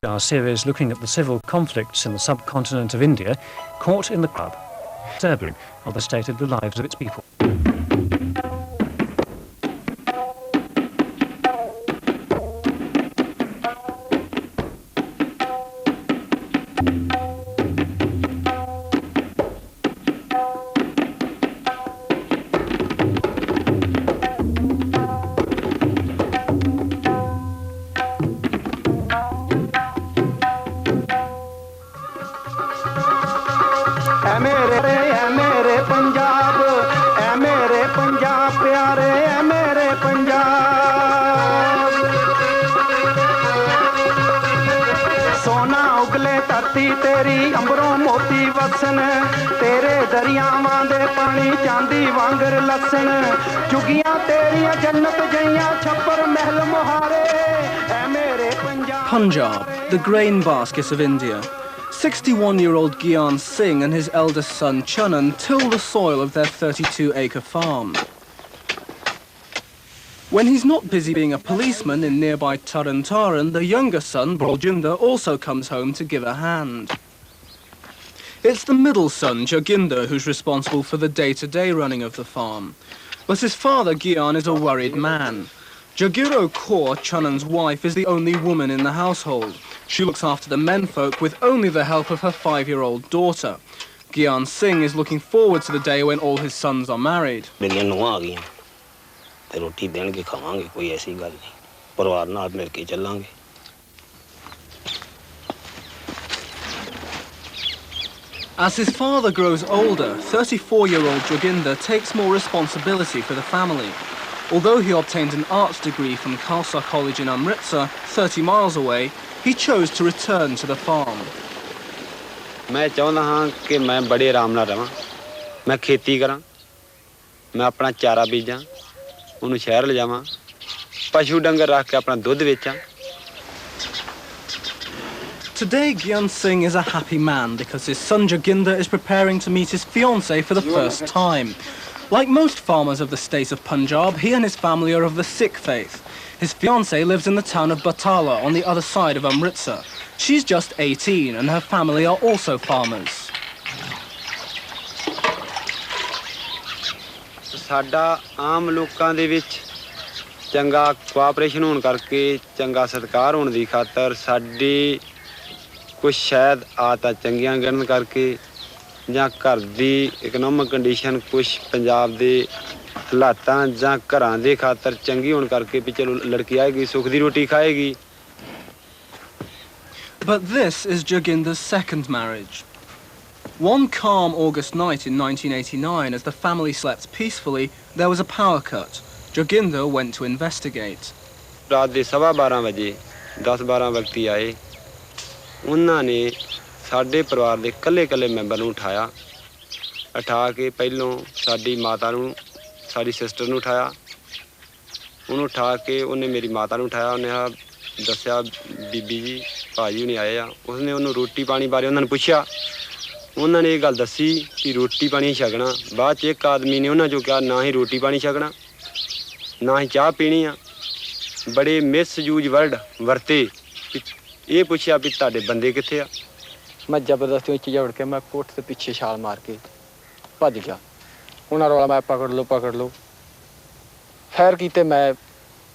Our series looking at the civil conflicts in the subcontinent of India, caught in the club, disturbing of the state of the lives of its people. Punjab, the grain basket of India. 61-year-old Gyan Singh and his eldest son Chunan till the soil of their 32-acre farm. When he's not busy being a policeman in nearby Taran Taran, the younger son, Baljinder, also comes home to give a hand. It's the middle son, Joginder, who's responsible for the day-to-day running of the farm. But his father, Gyan, is a worried man. Jagiro Kaur, Chunan's wife, is the only woman in the household. She looks after the menfolk with only the help of her 5-year-old daughter. Gyan Singh is looking forward to the day when all his sons are married. As his father grows older, 34-year-old Joginder takes more responsibility for the family. Although he obtained an arts degree from Khalsa College in Amritsar, 30 miles away, he chose to return to the farm. मैं चाहता हां कि मैं बड़े आराम नाल रहां मैं खेती करां मैं अपना चारा बीजां ਉਹਨੂੰ ਸ਼ਹਿਰ ਲੈ ਜਾਵਾਂ ਪਸ਼ੂ ਡੰਗਰ ਰੱਖ ਕੇ ਆਪਣਾ ਦੁੱਧ ਵੇਚਾਂ. Today, Gyan Singh is a happy man because his son Joginder is preparing to meet his fiancée for the first time. Like most farmers of the state of Punjab, he and his family are of the Sikh faith. His fiancée lives in the town of Batala on the other side of Amritsar. She's just 18 and her family are also farmers. ਸਾਡਾ ਆਮ ਲੋਕਾਂ ਦੇ ਵਿੱਚ ਚੰਗਾ cooperation ਹੋਣ ਕਰਕੇ ਚੰਗਾ ਸਤਿਕਾਰ ਹੋਣ ਦੀ ਖਾਤਰ ਸਾਡੀ ਕੁਝ ਸ਼ਾਇਦ ਆਦਤਾਂ ਚੰਗੀਆਂ ਗਣਨ ਕਰਕੇ ਜਾਂ ਘਰ ਦੀ ਇਕਨੋਮਿਕ ਕੰਡੀਸ਼ਨ ਕੁਝ ਪੰਜਾਬ ਦੇ ਹਾਲਾਤਾਂ ਜਾਂ ਘਰਾਂ ਦੇ ਖਾਤਰ ਚੰਗੀ ਹੋਣ ਕਰਕੇ ਵੀ ਚਲੋ ਲੜਕੀ ਆਏਗੀ ਸੁੱਖ ਦੀ ਰੋਟੀ ਖਾਏਗੀ. But this is Joginder's second marriage. One calm August night in 1989, as the family slept peacefully, there was a power cut. Joginder went to investigate. ਰਾਤ ਦੇ 12:15 ਵਜੇ 10-12 ਵਿਅਕਤੀ ਆਏ. ਉਹਨਾਂ ਨੇ ਸਾਡੇ ਪਰਿਵਾਰ ਦੇ ਕੱਲੇ-ਕੱਲੇ ਮੈਂਬਰ ਨੂੰ ਉਠਾ ਕੇ ਪਹਿਲੋਂ ਸਾਡੀ ਮਾਤਾ ਨੂੰ ਸਾਡੀ ਸਿਸਟਰ ਨੂੰ ਉਠਾਇਆ. ਉਹਨੂੰ ਉਠਾ ਕੇ ਉਹਨੇ ਮੇਰੀ ਮਾਤਾ ਨੂੰ ਉਠਾਇਆ. ਉਹਨੇ ਦੱਸਿਆ ਬੀਬੀ ਜੀ ਭਾਜੀ ਹੁਣੀ ਆਏ ਆ. ਉਸਨੇ ਉਹਨੂੰ ਰੋਟੀ ਪਾਣੀ ਬਾਰੇ ਉਹਨਾਂ ਨੂੰ ਪੁੱਛਿਆ. ਉਹਨਾਂ ਨੇ ਇਹ ਗੱਲ ਦੱਸੀ ਕਿ ਰੋਟੀ ਪਾਣੀ ਛਕਣਾ. ਬਾਅਦ 'ਚ ਇੱਕ ਆਦਮੀ ਨੇ ਉਹਨਾਂ 'ਚੋਂ ਕਿਹਾ ਨਾ ਹੀ ਰੋਟੀ ਪਾਣੀ ਛਕਣਾ ਨਾ ਹੀ ਚਾਹ ਪੀਣੀ ਆ. ਬੜੇ ਮਿਸਯੂਜ ਵਰਡ ਵਰਤੇ. ਇਹ ਪੁੱਛਿਆ ਵੀ ਤੁਹਾਡੇ ਬੰਦੇ ਕਿੱਥੇ ਆ. ਮੈਂ ਜ਼ਬਰਦਸਤੀ ਉੱਚੀ ਜਾ ਉੱਠ ਕੇ ਮੈਂ ਕੋਠ ਦੇ ਪਿੱਛੇ ਛਾਲ ਮਾਰ ਕੇ ਭੱਜ ਗਿਆ. ਉਹਨਾਂ ਰੌਲਾ ਮੈਂ ਪਕੜ ਲਓ ਫੈਰ ਕੀਤੇ. ਮੈਂ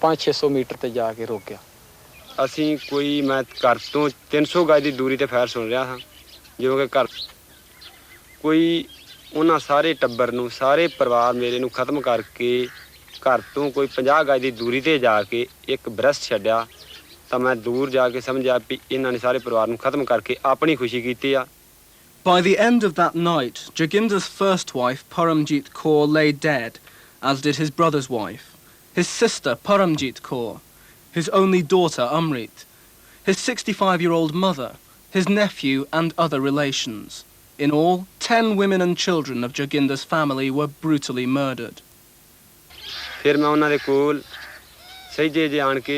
500-600 ਮੀਟਰ ਤੇ ਜਾ ਕੇ ਰੁਕ ਗਿਆ. ਅਸੀਂ ਕੋਈ ਮੈਂ ਘਰ ਤੋਂ 300 ਗਜ ਦੀ ਦੂਰੀ ਤੇ ਫੈਰ ਸੁਣ ਰਿਹਾ ਹਾਂ ਜਿਵੇਂ ਕਿ ਘਰ ਕੋਈ ਉਹਨਾਂ ਸਾਰੇ ਟੱਬਰ ਨੂੰ ਸਾਰੇ ਪਰਿਵਾਰ ਮੇਰੇ ਨੂੰ ਖਤਮ ਕਰਕੇ ਘਰ ਤੋਂ ਕੋਈ 50 ਗਜ ਦੀ ਦੂਰੀ ਤੇ ਜਾ ਕੇ ਇੱਕ ਬਰਸ ਛੱਡਿਆ ਤਾਂ ਮੈਂ ਦੂਰ ਜਾ ਕੇ ਸਮਝਿਆ ਵੀ ਇਹਨਾਂ ਨੇ ਸਾਰੇ ਪਰਿਵਾਰ ਨੂੰ ਖਤਮ ਕਰਕੇ ਆਪਣੀ ਖੁਸ਼ੀ ਕੀਤੀ ਆ. By the end of that night, Joginder's first wife, Paramjit Kaur, lay dead, as did his brother's wife, his sister, Paramjit Kaur, his only daughter, Amrit, his 65-year-old mother, his nephew and other relations. In all, 10 women and children of Joginder's family were brutally murdered. ਫਿਰ ਮੈਂ ਉਹਨਾਂ ਦੇ ਕੋਲ ਸਹਿਜੇ ਜੇ ਆਣ ਕੇ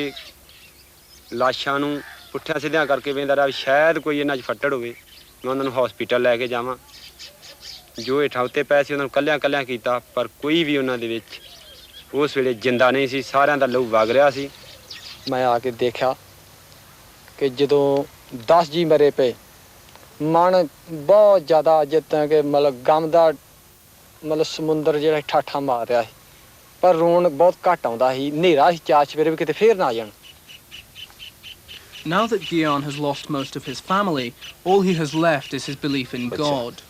ਲਾਸ਼ਾਂ ਨੂੰ ਪੁੱਠਿਆਂ ਸਿੱਧਿਆਂ ਕਰਕੇ ਵੇਂਦਾ ਰਿਹਾ ਸ਼ਾਇਦ ਕੋਈ ਇਹਨਾਂ 'ਚ ਫੱਟੜ ਹੋਵੇ. ਮੈਂ ਉਹਨਾਂ ਨੂੰ ਹਸਪੀਟਲ ਲੈ ਕੇ ਜਾਵਾਂ. ਜੋ ਹੇਠਾਂ ਉੱਤੇ ਪਏ ਸੀ ਉਹਨਾਂ ਨੂੰ ਕੱਲਿਆਂ ਕੀਤਾ ਪਰ ਕੋਈ ਵੀ ਉਹਨਾਂ ਦੇ ਵਿੱਚ ਉਸ ਵੇਲੇ ਜਿੰਦਾ ਨਹੀਂ ਸੀ. ਸਾਰਿਆਂ ਦਾ ਲਹੂ ਵਗ ਰਿਹਾ ਸੀ. ਮੈਂ ਆ ਕੇ ਦੇਖਿਆ कि जदों 10 जी मरे पे मन बहुत ज़्यादा जिद्दां कि मतलब गम दा मतलब समुंदर जिहड़ा ठाठा मार रहा है पर रोन बहुत घट आउंदा सी हनेरा सी चार चफेरे भी किते फेर ना आ जाण Now that Gyan has lost most of his family, all he has left is his belief in God.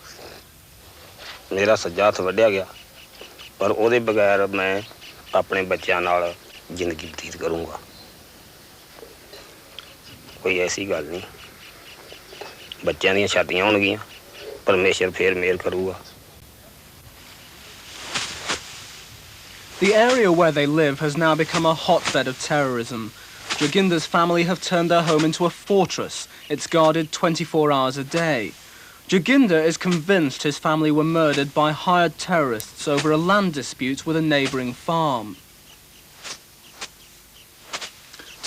मेरा सज्जा हत्थ वड्ढिया गया पर ਉਹਦੇ ਬਗੈਰ मैं अपने बच्चों नाल जिंदगी बतीत करूँगा कोई ऐसी गल नहीं बच्चों दी छातियां होणगियां परमेश्वर फिर मेहर करूगा The area where they live has now become a hotbed of terrorism. Joginder's family have turned their home into a fortress. It's guarded 24 hours a day. Joginder is convinced his family were murdered by hired terrorists over a land dispute with a neighbouring farm.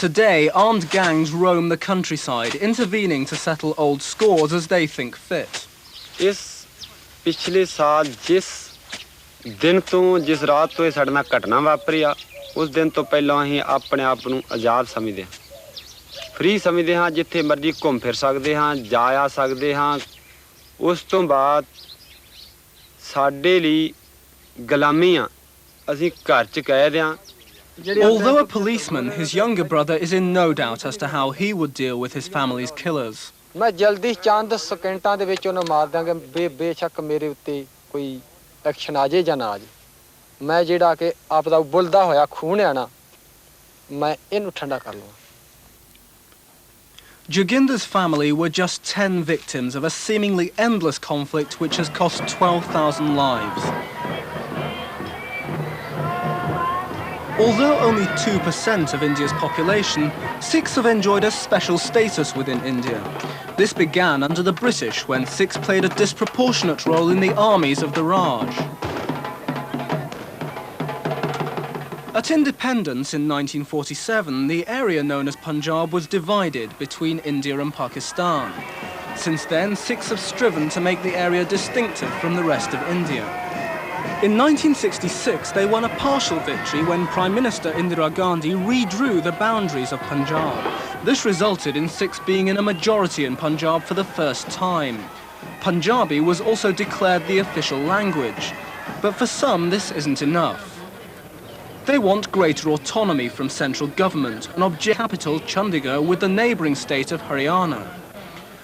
Today, armed gangs roam the countryside, intervening to settle old scores as they think fit. इस पिछले साल जिस दिन तो जिस रात तो ये साडे नाल घटना वापरी आ उस दिन तो पहला ही अपने आप नूं आज़ाद समझदे हां फ्री समझदे हां जिथे मर्जी घूम फिर सकदे हां जा आ सकदे हां उस तो बाद साडे लई गुलामी आ असीं घर च कैद हां. Although a policeman, his younger brother is in no doubt as to how he would deal with his family's killers. मैं जल्दी चंद सेकंडां दे विच उन्हां मार दांगा बेशक मेरे उत्ते कोई एक्शन आ जाए जां ना आ जाए मैं जिहड़ा कि आपदा उबलदा होया खून है ना मैं इहनूं ठंडा कर लवां. Joginder's family were just 10 victims of a seemingly endless conflict which has cost 12,000 lives. Although only 2% of India's population, Sikhs have enjoyed a special status within India. This began under the British when Sikhs played a disproportionate role in the armies of the Raj. At independence in 1947, the area known as Punjab was divided between India and Pakistan. Since then, Sikhs have striven to make the area distinctive from the rest of India. In 1966, they won a partial victory when Prime Minister Indira Gandhi redrew the boundaries of Punjab. This resulted in Sikhs being in a majority in Punjab for the first time. Punjabi was also declared the official language. But for some, this isn't enough. They want greater autonomy from central government, and object capital Chandigarh with the neighbouring state of Haryana.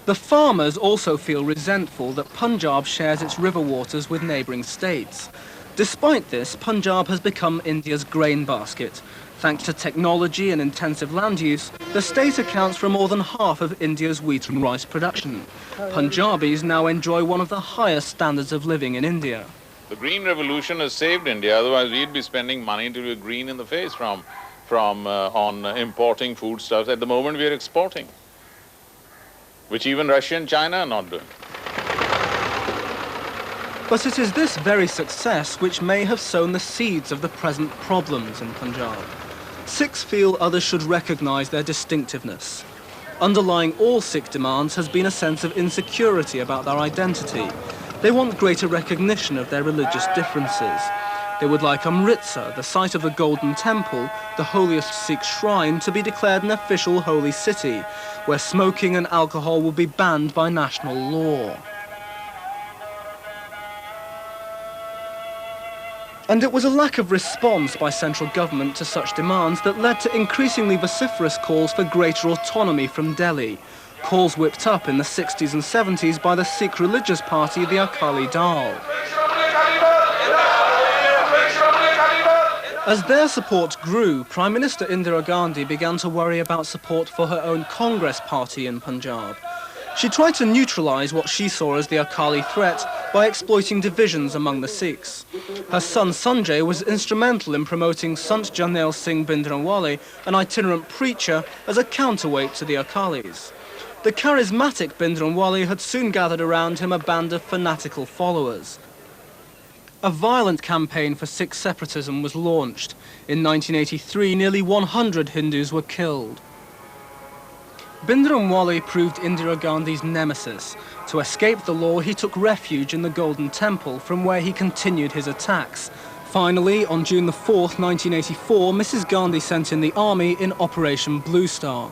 The farmers also feel resentful that Punjab shares its river waters with neighbouring states. Despite this, Punjab has become India's grain basket. Thanks to technology and intensive land use, the state accounts for more than half of India's wheat and rice production. Punjabis now enjoy one of the highest standards of living in India. The green revolution has saved India, otherwise we'd be spending money to be green in the face on importing foodstuffs. At the moment we are exporting, which even Russia and China are not doing. But it is this very success which may have sown the seeds of the present problems in Punjab. Sikhs feel others should recognise their distinctiveness. Underlying all Sikh demands has been a sense of insecurity about their identity. They want greater recognition of their religious differences. They would like Amritsar, the site of the Golden Temple, the holiest Sikh shrine, to be declared an official holy city, where smoking and alcohol will be banned by national law. And it was a lack of response by central government to such demands that led to increasingly vociferous calls for greater autonomy from Delhi, calls whipped up in the 60s and 70s by the Sikh religious party, the Akali Dal. As their support grew, Prime Minister Indira Gandhi began to worry about support for her own Congress party in Punjab. She tried to neutralise what she saw as the Akali threat by exploiting divisions among the Sikhs. Her son Sanjay was instrumental in promoting Sant Janel Singh Bhindranwale, an itinerant preacher, as a counterweight to the Akalis. The charismatic Bhindranwale had soon gathered around him a band of fanatical followers. A violent campaign for Sikh separatism was launched. In 1983, nearly 100 Hindus were killed. Bhindranwale proved Indira Gandhi's nemesis. To escape the law, he took refuge in the Golden Temple, from where he continued his attacks. Finally, on June the 4th, 1984, Mrs. Gandhi sent in the army in Operation Blue Star.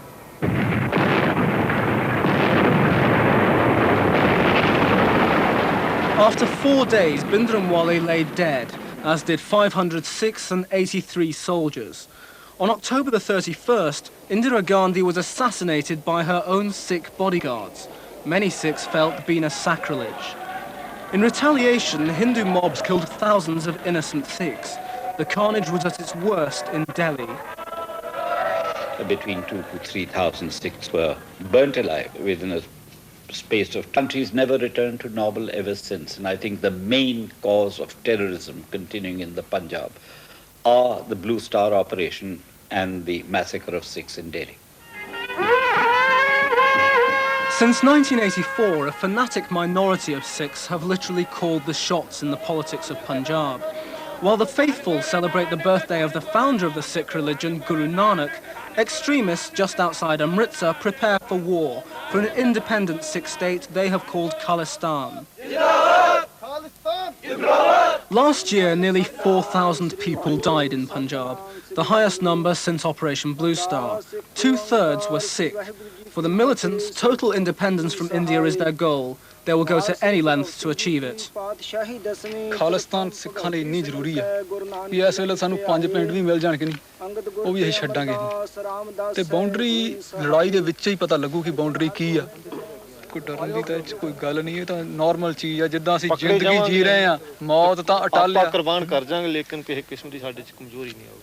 After 4 days, Bhindranwale lay dead, as did 500 Sikhs and 83 soldiers. On October the 31st, Indira Gandhi was assassinated by her own Sikh bodyguards. Many Sikhs felt being a sacrilege. In retaliation, Hindu mobs killed thousands of innocent Sikhs. The carnage was at its worst in Delhi. Between 2,000 to 3,000 Sikhs were burnt alive within a space of countries never returned to normal ever since. And I think the main cause of terrorism continuing in the Punjab are the Blue Star operation and the massacre of Sikhs in Delhi. Since 1984, a fanatic minority of Sikhs have literally called the shots in the politics of Punjab. While the faithful celebrate the birthday of the founder of the Sikh religion, Guru Nanak, extremists just outside Amritsar prepare for war, for an independent Sikh state they have called Khalistan. Last year, nearly 4,000 people died in Punjab, the highest number since Operation Blue Star. 2/3 were Sikh. For the militants, total independence from India is their goal. They will go to any lengths to achieve it. Khalistan ਸਿੱਖਾਂ ਲਈ ਇੰਨੀ ਜ਼ਰੂਰੀ ਹੈ ਵੀ ਇਸ ਵੇਲੇ ਸਾਨੂੰ 5 ਪਿੰਡ ਵੀ ਮਿਲ ਜਾਣਗੇ ਨਹੀਂ ਉਹ ਵੀ ਅਸੀਂ ਛੱਡਾਂਗੇ ਤੇ ਬਾਉਂਡਰੀ ਲੜਾਈ ਦੇ ਵਿੱਚ ਹੀ ਪਤਾ ਲੱਗੂ ਕਿ ਬਾਉਂਡਰੀ ਕੀ ਆ ਕੋਈ ਡਰਨ ਦੀ ਤਾਂ ਕੋਈ ਗੱਲ ਨਹੀਂ ਇਹ ਤਾਂ ਨਾਰਮਲ ਚੀਜ਼ ਆ ਜਿੱਦਾਂ ਅਸੀਂ ਜ਼ਿੰਦਗੀ ਜੀ ਰਹੇ ਆ ਮੌਤ ਤਾਂ ਅਟਲ ਆ ਕੁਰਬਾਨ ਕਰ ਜਾਾਂਗੇ ਲੇਕਿਨ ਕਿਸੇ ਕਿਸਮ ਦੀ ਸਾਡੇ 'ਚ ਕਮਜ਼ੋਰੀ ਨਹੀਂ ਆਊਗੀ.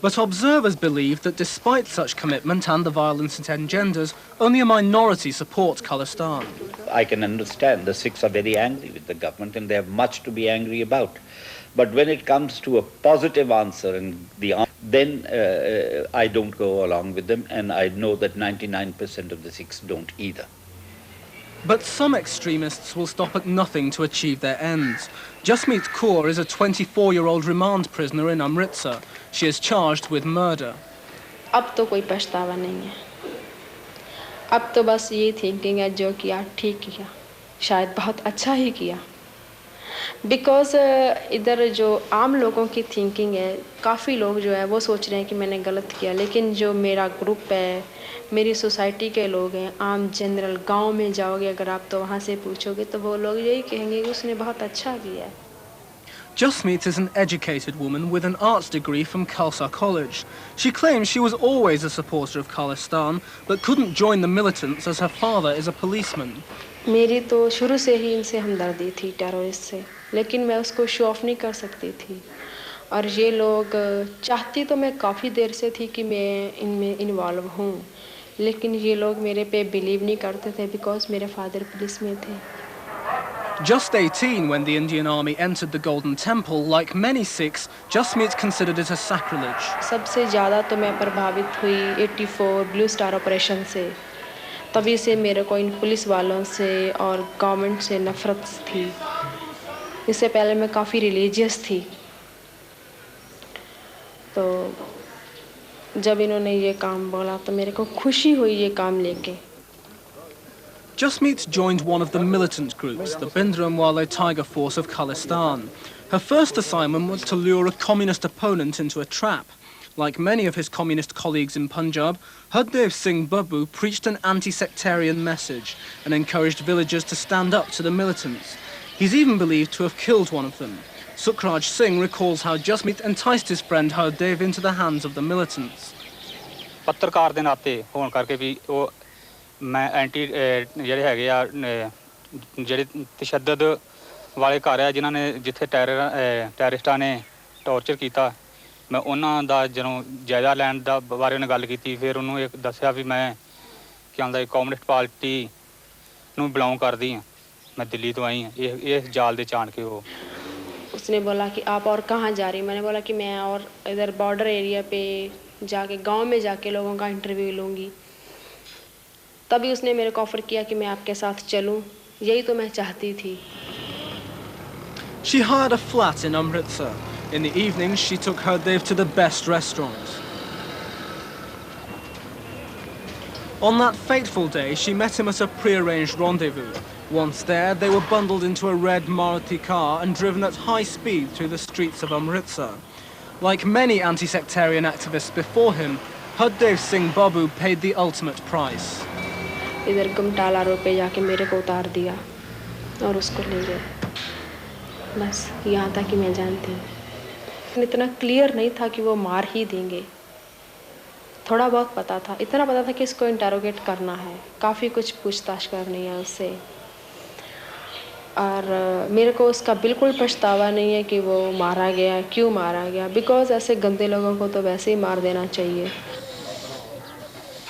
But observers believe that despite such commitment and the violence it engenders, only a minority support Khalistan. I can understand the Sikhs are very angry with the government and they have much to be angry about. But when it comes to a positive answer, then I don't go along with them, and I know that 99% of the Sikhs don't either. But some extremists will stop at nothing to achieve their ends. Jasmeet Kaur is a 24-year-old remand prisoner in Amritsar. She is charged with murder. अब तो कोई पछतावा नहीं है. अब तो बस ये थिंकिंग है जो किया ठीक किया, शायद बहुत अच्छा ही किया. बिकॉज इधर जो आम लोगों की थिंकिंग है, काफ़ी लोग जो है वो सोच रहे हैं कि मैंने गलत किया, लेकिन जो मेरा ग्रुप है, मेरी सोसाइटी के लोग हैं, आम जनरल गांव में जाओगे अगर आप तो वहाँ से पूछोगे तो वो लोग यही कहेंगे कि उसने बहुत अच्छा किया है. Jasmeet is an educated woman with an arts degree from Khalsa College. She claims she was always a supporter of Khalistan, but couldn't join the militants as her father is a policeman. मेरी तो शुरू से ही इनसे हमदर्दी थी terrorist से, लेकिन मैं उसको शो ऑफ नहीं कर सकती थी. और ये लोग चाहती तो मैं काफ़ी देर से थी कि मैं इनमें इन्वॉल्व हूँ, लेकिन ये लोग मेरे पे बिलीव नहीं करते थे बिकॉज मेरे फादर पुलिस में थे. Just 18 when the Indian Army entered the Golden Temple, like many Sikhs, Jasmeet considered it a sacrilege. सबसे ज़्यादा तो मैं प्रभावित हुई 84 ब्लू स्टार ऑपरेशन से. तभी से मेरे को इन पुलिस वालों से और गवर्नमेंट से नफरत थी. इससे पहले मैं काफ़ी रिलीजियस थी. तो जब इन्होंने ये काम बोला तो मेरे को खुशी हुई ये काम लेके. Jasmeet joined one of the militant groups, the Bhindranwale Tiger Force of Khalistan. Her first assignment was to lure a communist opponent into a trap. Like many of his communist colleagues in Punjab, Hardev Singh Babu preached an anti-sectarian message and encouraged villagers to stand up to the militants. He's even believed to have killed one of them. Sukraj Singh recalls how Jasmeet enticed his friend Hardev into the hands of the militants. ਪੱਤਰਕਾਰ ਦੇ ਨਾਤੇ ਹੋਣ ਕਰਕੇ ਵੀ ਉਹ ਮੈਂ anti ਜਿਹੜੇ ਹੈਗੇ ਆ ਜਿਹੜੇ ਤਸ਼ੱਦਦ ਵਾਲੇ ਘਰ ਆ ਜਿਨ੍ਹਾਂ ਨੇ ਜਿੱਥੇ ਟੈਰਰਿਸਟਾਂ ਨੇ ਟੌਰਚਰ ਕੀਤਾ, ਮੈਂ ਉਹਨਾਂ ਦਾ ਜਦੋਂ ਜਾਇਜ਼ਾ ਲੈਣ ਦਾ ਬਾਰੇ ਉਹਨੇ ਗੱਲ ਕੀਤੀ. ਫਿਰ ਉਹਨੂੰ ਇਹ ਦੱਸਿਆ ਵੀ ਮੈਂ ਕੀ ਆਂਦਾ ਕਮਿਊਨਿਸਟ ਪਾਰਟੀ ਨੂੰ ਬਿਲੋਂਗ ਕਰਦੀ ਹਾਂ, मैं दिल्ली तो आई हूँ. ये जाल दे चाण के वो. उसने बोला कि आप और कहाँ जा रही. मैंने बोला कि मैं और इधर बॉर्डर एरिया पे जाके गांव में जाके लोगों का इंटरव्यू लूँगी. तभी उसने मेरे को ऑफ़र किया कि मैं आपके साथ चलूँ. यही तो मैं चाहती थी. She hired a flat in Amritsar. In the evenings, she took Hardev to the best restaurants. On that fateful day, she met him at a pre-arranged rendezvous. Once there, they were bundled into a red Maruti car and driven at high speed through the streets of Amritsar. Like many anti-sectarian activists before him, Hardev Singh Babu paid the ultimate price. इधर Gumtala road पे जाके मेरे को उतार दिया और उसको ले गए. बस यहाँ तक कि मैं जानती हूँ। इतना क्लियर नहीं था कि वो मार ही देंगे, थोड़ा बहुत पता था, इतना पता था कि इसको इंटरोगेट करना है, काफ़ी कुछ पूछताछ करनी है उससे। और मेरे को उसका बिल्कुल पछतावा नहीं है कि वो मारा गया, क्यों मारा गया, बिकॉज ऐसे गंदे लोगों को तो वैसे ही मार देना चाहिए।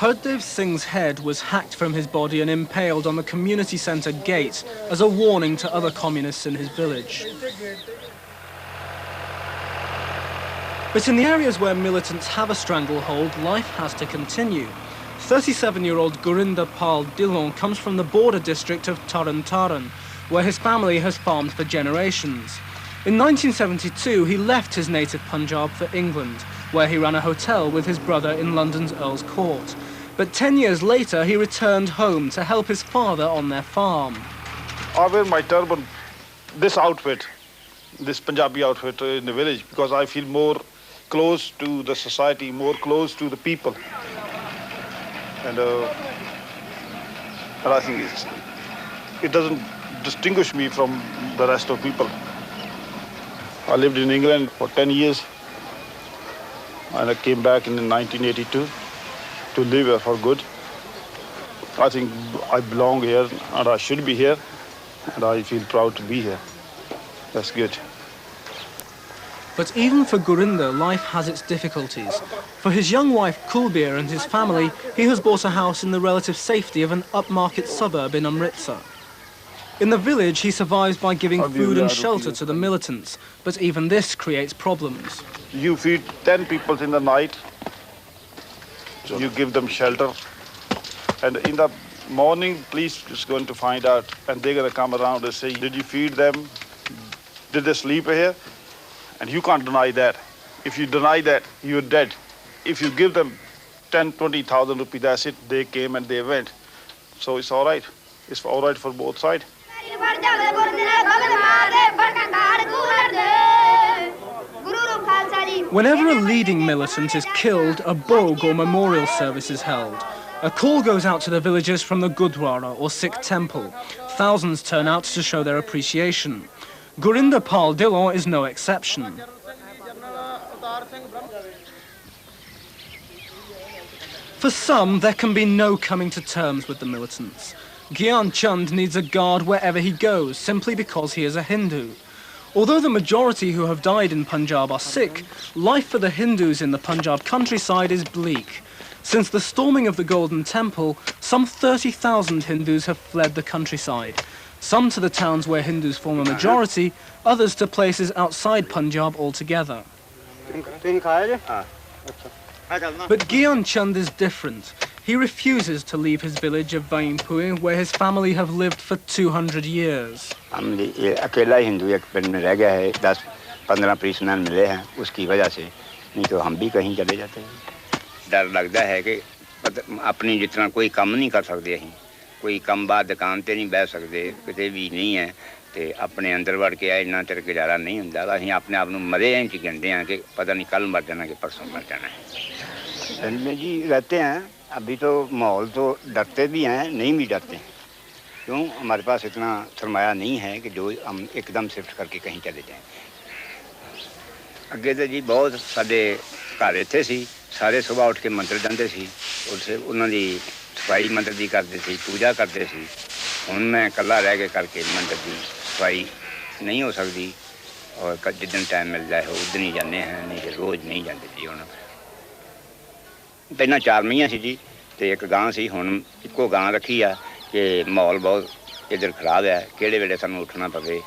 Hardev Singh's head was hacked from his body and impaled on the community centre gate as a warning to other communists in his village. But in the areas where militants have a stranglehold, life has to continue. 37-year-old Gurinder Pal Dillon comes from the border district of Taran Taran, where his family has farmed for generations. In 1972, he left his native Punjab for England, where he ran a hotel with his brother in London's Earl's Court. But 10 years later, he returned home to help his father on their farm. I wear my turban, this outfit, this Punjabi outfit in the village, because I feel more close to the society, more close to the people. And I think it doesn't distinguish me from the rest of people. I lived in England for 10 years, and I came back in 1982 to live here for good. I think I belong here, and I should be here, and I feel proud to be here. That's good. But even for Gurinder, life has its difficulties. For his young wife Kulbir and his family, he has bought a house in the relative safety of an upmarket suburb in Amritsar. In the village, he survives by giving food and shelter to the militants, but even this creates problems. You feed 10 people in the night, you give them shelter, and in the morning, police is going to find out, and they're going to come around and say, did you feed them? Did they sleep here? And you can't deny that. If you deny that, you're dead. If you give them 10, 20,000 rupees, that's it. They came and they went. So it's all right. It's all right for both sides. Whenever a leading militant is killed, a bhog or memorial service is held. A call goes out to the villagers from the Gurdwara or Sikh temple. Thousands turn out to show their appreciation. Gurinder Pal Dillon is no exception. For some, there can be no coming to terms with the militants. Gyan Chand needs a guard wherever he goes, simply because he is a Hindu. Although the majority who have died in Punjab are Sikh, life for the Hindus in the Punjab countryside is bleak. Since the storming of the Golden Temple, some 30,000 Hindus have fled the countryside. Some to the towns where Hindus form a majority, others to places outside Punjab altogether. But Gyan Chand is different. He refuses to leave his village of Vainpui, where his family have lived for 200 years. अकेला हिंदू एक पिंड में रह गया है, 10-15 प्रीसनर मिले हैं, उसकी वजह से नहीं तो हम भी कहीं चले जाते हैं। डर लगता है कि अपनी जितना कोई काम नहीं कर सकते हैं, कोई काम बाद दुकान ते नहीं बैठ सकते, किते भी नहीं है, ते अपने अंदर बढ़ के आए इतना तेरे गुजारा नहीं होता, ਅਸੀਂ अपने आप ਨੂੰ मरे हैं कि गिनते हैं कि पता नहीं कल मर जाना कि परसों मर जाना है। में जी रहते हैं, अभी तो माहौल तो डरते भी हैं, नहीं भी डरते हैं, क्यों हमारे पास इतना सरमाया नहीं है कि जो हम एकदम शिफ्ट करके कहीं चले जाएं। अगे तो जी बहुत साडे घर इत्थे सी, सारे सुबह उठ के मंदिर जाते सी, उससे उन्होंने सफाई मंदिर की करते सी, पूजा करते सी। हुण मैं कल्ला रह के करके मंदिर की सफाई नहीं हो सकती, और जिस टाइम मिल जाए उस दिन ही जाने हैं, नहीं रोज़ नहीं जाते जी। हुण पहला 4 महीने सी जी, तो एक गां सी, हुण इक्को गां रखी आ कि माहौल बहुत इधर खराब है, किहड़े वेले सानूं उठना पवे।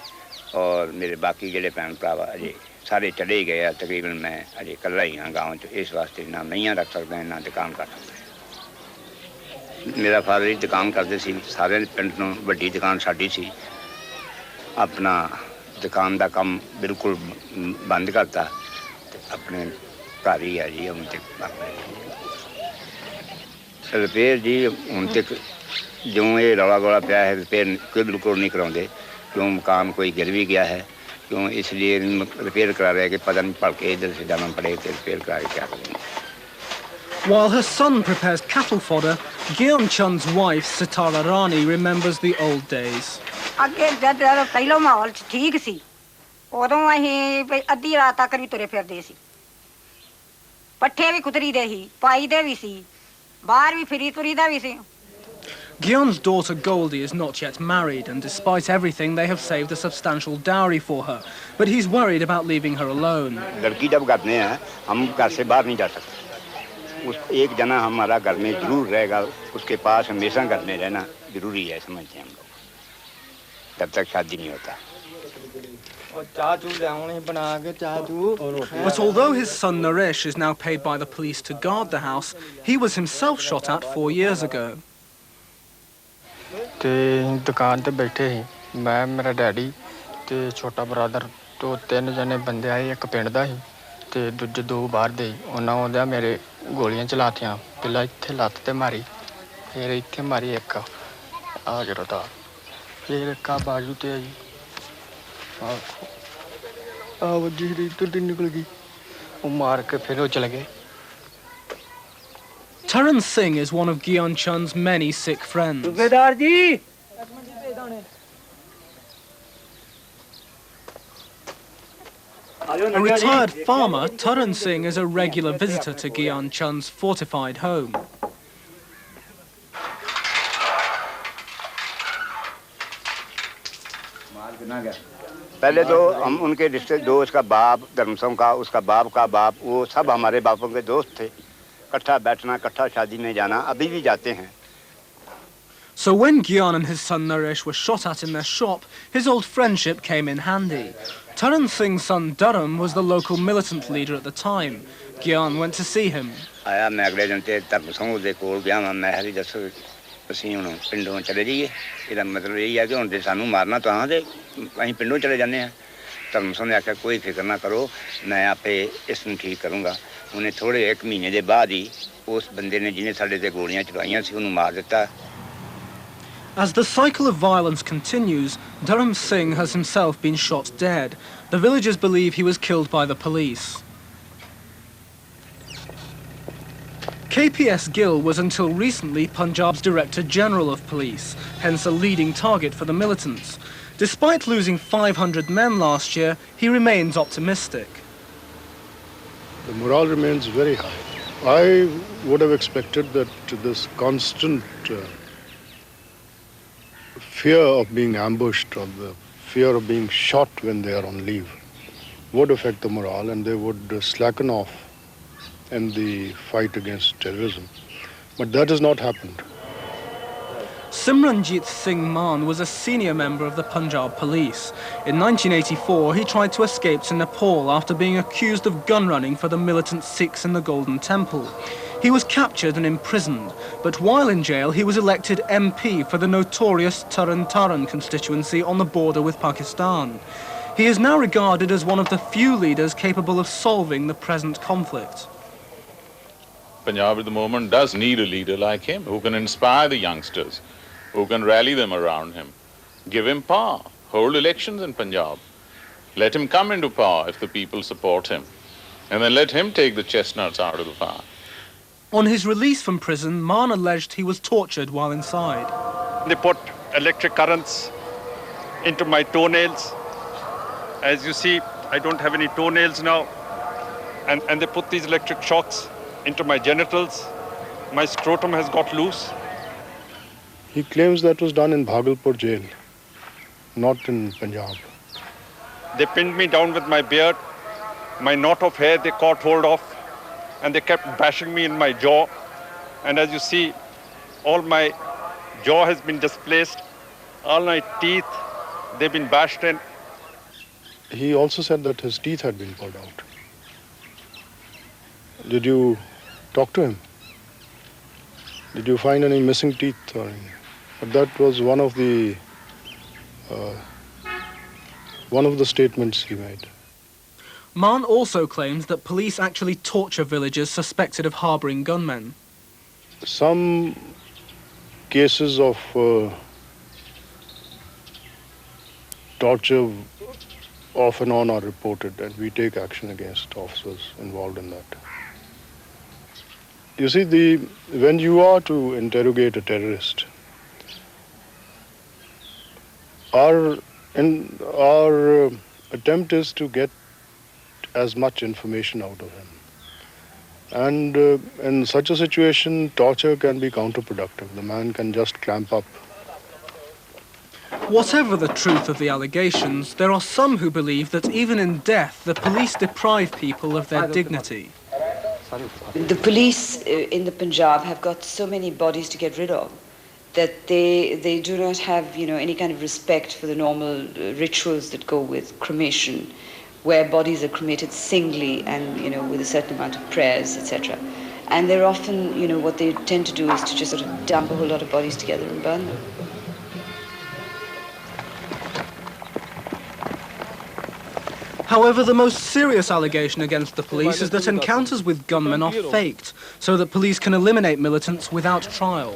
और मेरे बाकी जिहड़े भैन भरा अजे सारे चले ही गए, तकरीबन मैं अजे कल्ला ही हाँ गाँव च, इस वास्ते ना मईयां रख सकदा, ना दुकान कर सकदा। मेरा फादर ही दुकान करते सी, सारे पिंड नूं वड्डी दुकान साडी सी, अपना दुकान का काम बिल्कुल बंद करता, अपने घर ही है जी। हुण तक रिपेयर जी हुण तक जो ये रौला गौला पिया है, रिपेयर कोई बिल्कुल नहीं कराते, क्यों मकान कोई गिर भी गया है, क्यों इसलिए रिपेयर करा रहे कि पता नहीं पड़ के इधर से जाना पड़े तो रिपेयर करा के क्या करेंगे। While her son prepares cattle fodder, Gyan Chand's wife, Sitara Rani, remembers the old days. अगे पहलो माहौल ठीक सी, ਉਦੋਂ ਅਸੀਂ ਵੀ ਅੱਧੀ ਰਾਤ ਤੱਕ ਵੀ ਤੁਰੇ ਫਿਰਦੇ ਸੀ ਪੱਠੇ ਵੀ ਕੁਤਰੀ ਦੇ ਸੀ ਪਾਈ ਦੇ ਵੀ ਸੀ ਬਾਹਰ ਵੀ ਫਿਰੀ ਤੁਰੀ ਦਾ ਵੀ ਸੀ Gyan's daughter Goldie is not yet married, and despite everything, they have saved a substantial dowry for her. But he's worried about leaving her alone. लड़की जब घर में है, हम घर से बाहर नहीं जा सकते। उस एक जना हमारा घर में जरूर रहेगा, उसके पास हमेशा घर में रहना जरूरी है, समझते हैं हम लोग। जब तक शादी नहीं होता। But although his son Naresh is now paid by the police to guard the house, he was himself shot at 4 years ago. ਤੇ ਦੁਕਾਨ ਤੇ ਬੈਠੇ ਸੀ ਮੈਂ ਮੇਰਾ ਡੈਡੀ ਤੇ ਛੋਟਾ ਬ੍ਰਦਰ ਤੋਂ 3 ਜਣੇ ਬੰਦੇ ਆਏ ਇੱਕ ਪਿੰਡ ਦਾ ਸੀ ਤੇ ਦੂਜੇ 2 ਬਾਹਰ ਦੇ ਉਹਨਾਂ ਆਉਂਦਿਆਂ ਮੇਰੇ ਗੋਲੀਆਂ ਚਲਾਤੀਆਂ ਪਹਿਲਾਂ ਇੱਥੇ ਲੱਤ ਤੇ ਮਾਰੀ ਫਿਰ ਇੱਥੇ ਮਾਰੀ ਇੱਕ ਆ ਜਿਹੜਾ ਤਾਂ ਫਿਰ ਇੱਕ ਆ ਬਾਜੂ ਤੇ ਜੀ ਆ ਵੱਜੀ ਇੱਧਰ ਦੀ ਨਿਕਲ ਗਈ ਉਹ ਮਾਰ ਕੇ ਫਿਰ ਉਹ ਚਲੇ ਗਏ Taran Singh is one of Gyan Chund's many Sikh friends. A retired farmer, Taran Singh is a regular visitor to Gyan Chund's fortified home. पहले तो हम उनके रिश्ते दोस्त का बाप धर्मसंघ का उसका बाप का बाप वो सब हमारे बापों के दोस्त थे इकट्ठा बैठना इकट्ठा शादी में जाना अभी भी जाते हैं So when Gyan and his son Naresh were shot at in their shop, his old friendship came in handy. Taran Singh's son Dharam was the local militant leader at the time. Gyan went to see him. आया मैं अगले दिन ते धर्मसंघ दे कोल गया मैं हरी दसो ਅਸੀਂ ਹੁਣ ਪਿੰਡੋਂ ਚਲੇ ਜਾਈਏ ਇਹਦਾ ਮਤਲਬ ਇਹ ਹੈ ਕਿ ਹੁਣ ਤੇ ਸਾਨੂੰ ਮਾਰਨਾ ਤਾਂ ਤੇ ਅਸੀਂ ਪਿੰਡੋਂ ਚਲੇ ਜਾਂਦੇ ਆ ਧਰਮ ਸਿੰਘ ਨੇ ਆਖਿਆ ਕੋਈ ਫਿਕਰ ਨਾ ਕਰੋ ਮੈਂ ਆਪੇ ਇਸ ਨੂੰ ਠੀਕ ਕਰੂੰਗਾ ਉਹਨੇ ਥੋੜੇ 1 ਮਹੀਨੇ ਦੇ ਬਾਅਦ ਹੀ ਉਸ ਬੰਦੇ ਨੇ ਜਿਹਨੇ ਸਾਡੇ ਤੇ ਗੋਲੀਆਂ ਚਲਾਈਆਂ ਸੀ ਉਹਨੂੰ ਮਾਰ ਦਿੱਤਾ As the cycle of violence continues, Dharam Singh has himself been shot dead. The villagers believe he was killed by the police. KPS Gill was until recently Punjab's Director General of Police, hence a leading target for the militants. Despite losing 500 men last year, he remains optimistic. The morale remains very high. I would have expected that this constant fear of being ambushed or the fear of being shot when they are on leave would affect the morale and they would slacken off in the fight against terrorism. But that has not happened. Simranjit Singh Mann was a senior member of the Punjab police. In 1984, he tried to escape to Nepal after being accused of gun running for the militant Sikhs in the Golden Temple. He was captured and imprisoned, but while in jail, he was elected MP for the notorious Taran constituency on the border with Pakistan. He is now regarded as one of the few leaders capable of solving the present conflict. Punjab at the moment does need a leader like him who can inspire the youngsters, who can rally them around him, give him power, hold elections in Punjab, let him come into power if the people support him, and then let him take the chestnuts out of the fire. On his release from prison, Mann alleged he was tortured while inside. They put electric currents into my toenails. As you see, I don't have any toenails now. And they put these electric shocks into my genitals. My scrotum has got loose. He claims that was done in Bhagalpur jail, not in Punjab. They pinned me down with my beard. My knot of hair they caught hold of. And they kept bashing me in my jaw. And as you see, all my jaw has been displaced. All my teeth, they've been bashed in. He also said that his teeth had been pulled out. Did you talk to him? Did you find any missing teeth? But that was one of the statements he made. Mann also claims that police actually torture villagers suspected of harbouring gunmen. Some cases of torture off and on are reported and we take action against officers involved in that. You see, when you are to interrogate a terrorist, our attempt is to get as much information out of him. And in such a situation, torture can be counterproductive. The man can just clamp up. Whatever the truth of the allegations, there are some who believe that even in death, the police deprive people of their dignity. The police in the Punjab have got so many bodies to get rid of that they do not have, any kind of respect for the normal rituals that go with cremation, where bodies are cremated singly and, with a certain amount of prayers, etc. And they're often, what they tend to do is to just sort of dump a whole lot of bodies together and burn them. However, the most serious allegation against the police is that encounters with gunmen are faked, so that police can eliminate militants without trial.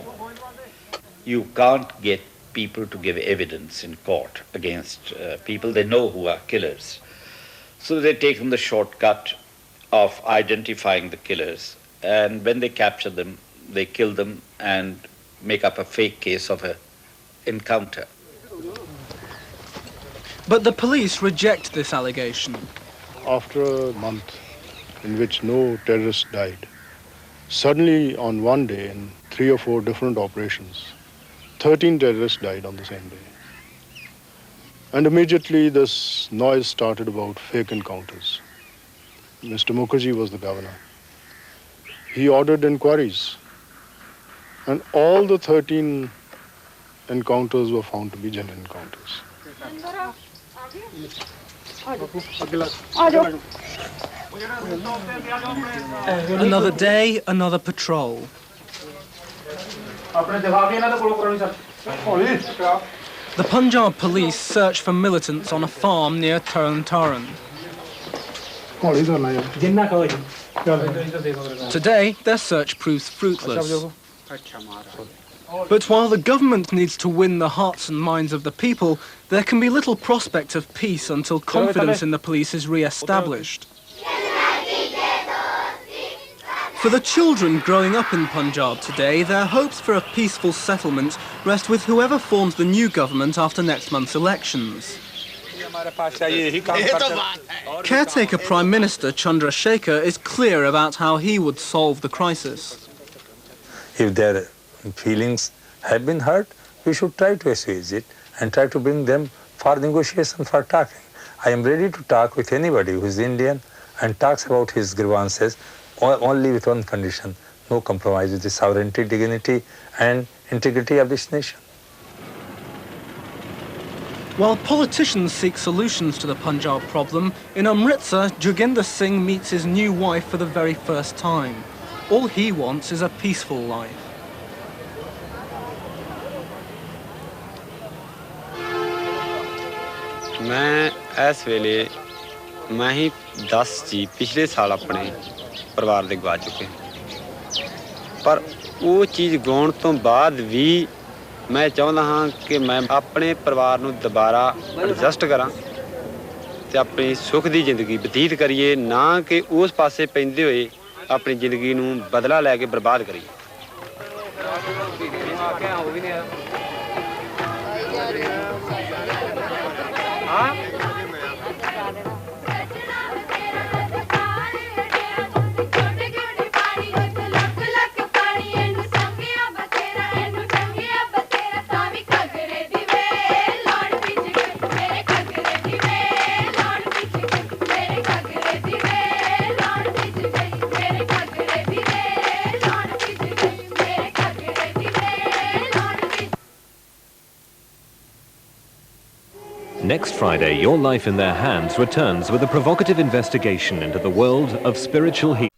You can't get people to give evidence in court against people they know who are killers. So they take them the shortcut of identifying the killers, and when they capture them, they kill them and make up a fake case of an encounter. But the police reject this allegation. After a month in which no terrorists died, suddenly on one day in 3 or 4 different operations, 13 terrorists died on the same day. And immediately this noise started about fake encounters. Mr. Mukherjee was the governor. He ordered inquiries, and all the 13 encounters were found to be genuine encounters. Another day, another patrol. The Punjab police search for militants on a farm near Taran Taran. Today, their search proves fruitless. But while the government needs to win the hearts and minds of the people, there can be little prospect of peace until confidence in the police is re-established. For the children growing up in Punjab today, their hopes for a peaceful settlement rest with whoever forms the new government after next month's elections. Caretaker Prime Minister Chandra Shekhar is clear about how he would solve the crisis. If their feelings have been hurt, we should try to assuage it and try to bring them for negotiation, for talking. I am ready to talk with anybody who is Indian and talks about his grievances only with one condition: no compromise with the sovereignty, dignity and integrity of this nation. While politicians seek solutions to the Punjab problem, in Amritsar, Joginder Singh meets his new wife for the very first time. All he wants is a peaceful life. मैं इस वेले मैं ही 10 जी पिछले साल अपने परिवार दे गवा चुके पर वो चीज़ गवाउण तो बाद भी मैं चाहता हाँ कि मैं अपने परिवार नूं दोबारा एडजस्ट करा ते अपनी सुख दी जिंदगी बतीत करिए ना कि उस पासे पैंदे होए अपनी जिंदगी नूं बदला लैके बर्बाद करिए Next Friday, Your Life in Their Hands returns with a provocative investigation into the world of spiritual healing.